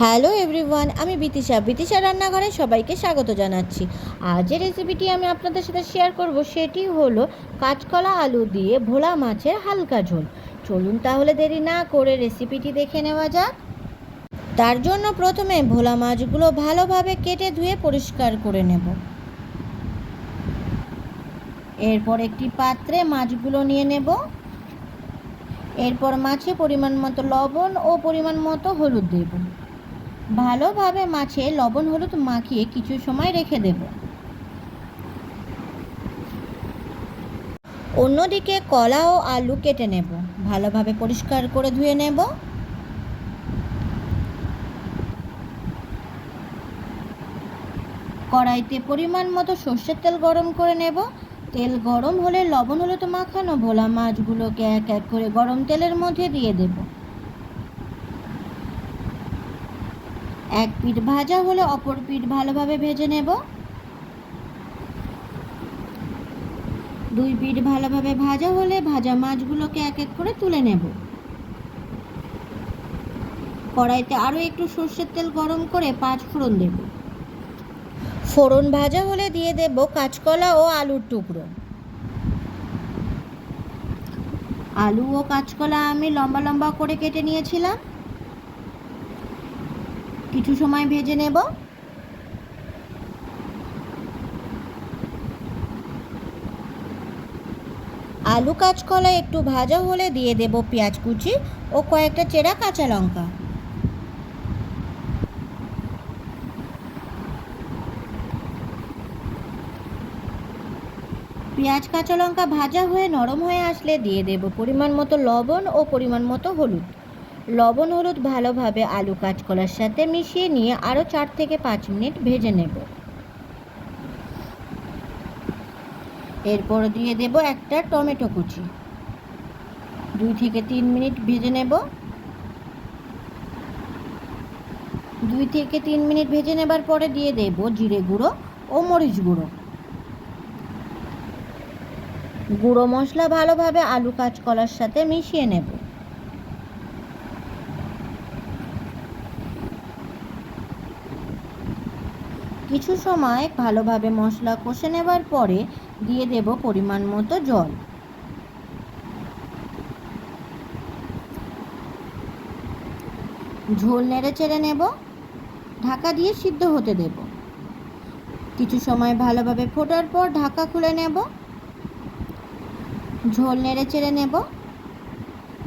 Hello everyone, আমি বিতিশা রান্নাঘরে সবাইকে স্বাগত জানাচ্ছি। আজ যে রেসিপিটি আমি আপনাদের সাথে শেয়ার করব সেটি হলো কাঁচকলা আলু দিয়ে ভোলা মাছের হালকা ঝোল। চলুন তাহলে দেরি না করে রেসিপিটি দেখে নেওয়া যাক। তার জন্য প্রথমে ভোলা মাছগুলো ভালোভাবে কেটে ধুয়ে পরিষ্কার করে নেব। এরপর একটি পাত্রে মাছগুলো নিয়ে নেব। এরপর মাছে পরিমাণ মতো লবণ ও পরিমাণ মতো হলুদ দেব। ভালোভাবে মাছে লবণ হলুদ মাখিয়ে কিছু সময় রেখে দেব। অন্যদিকে কলা ও আলু কেটে নেব। ভালোভাবে পরিষ্কার করে ধুয়ে নেব। কড়াইতে পরিমাণ মতো সর্ষের তেল গরম করে নেব। তেল গরম হলে লবণ হলুদ মাখানো ভোলা মাছগুলোকে এক এক করে গরম তেলের মধ্যে দিয়ে দেব। এক পিঠ ভাজা হলে অপর পিঠ ভালোভাবে ভেজে নেব। দুই পিঠ ভালোভাবে ভাজা হলে ভাজা মাছগুলোকে এক এক করে তুলে নেব। কড়াইতে আরও একটু সর্ষের তেল গরম করে 5 ফোড়ন দেব। ফোড়ন ভাজা হলে দিয়ে দেব কাঁচকলা ও আলুর টুকরো। আলু ও কাঁচকলা আমি লম্বা লম্বা করে কেটে নিয়েছিলাম। কিছু সময় ভেজে নেব। আলু কাঁচকলা একটু ভাজা হলে দিয়ে দেব পেঁয়াজ কুচি ও কয়েকটা চেরা কাঁচা লঙ্কা। পেঁয়াজ কাঁচা লঙ্কা ভাজা হয়ে নরম হয়ে আসলে দিয়ে দেব পরিমাণ মতো লবণ ও পরিমাণ মতো হলুদ। লবণ হলুদ ভালোভাবে আলু কাঁচকলার সাথে মিশিয়ে নিয়ে আরও 4 থেকে 5 মিনিট ভেজে নেব। এরপর দিয়ে দেব একটা টমেটো কুচি। 2 থেকে 3 মিনিট ভেজে নেব। 2 থেকে 3 মিনিট ভেজে নেবার পরে দিয়ে দেব জিরে গুঁড়ো ও মরিচ গুঁড়ো। গুঁড়ো মশলা ভালোভাবে আলু কাঁচকলার সাথে মিশিয়ে নেব। কিছু সময় ভালোভাবে মশলা কষে নেবার পরে দিয়ে দেব পরিমাণ মতো জল। ঝোল নেড়ে চেড়ে নেব। ঢাকা দিয়ে সিদ্ধ হতে দেব। কিছু সময় ভালোভাবে ফোটার পর ঢাকা খুলে নেব। ঝোল নেড়ে চেড়ে নেব।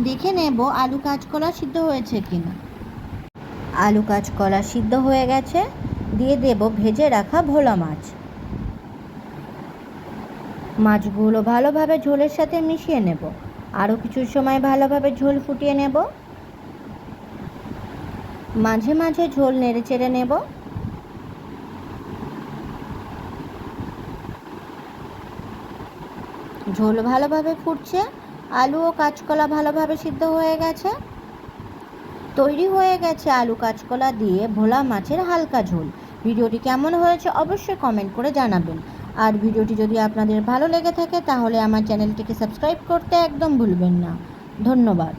দেখে নেব আলু কাঁচকলা সিদ্ধ হয়েছে কিনা। আলু কাঁচকলা সিদ্ধ হয়ে গেছে। দিয়ে দেব ভেজে রাখা ভোলা মাছ। মাছগুলো ভালোভাবে ঝোলের সাথে মিশিয়ে নেব। আরও কিছু সময় ভালোভাবে ঝোল ফুটিয়ে নেব। মাঝে মাঝে ঝোল নেড়ে চেড়ে নেব। ঝোল ভালোভাবে ফুটছে। আলু ও কাঁচকলা ভালোভাবে সিদ্ধ হয়ে গেছে। তৈরি হয়ে গেছে আলু কাঁচকলা দিয়ে ভোলা মাছের হালকা ঝোল। ভিডিওটি কেমন হয়েছে অবশ্যই কমেন্ট করে জানাবেন। আর ভিডিওটি যদি আপনাদের ভালো লেগে থাকে তাহলে আমার চ্যানেলটিকে সাবস্ক্রাইব করতে একদম ভুলবেন না। ধন্যবাদ।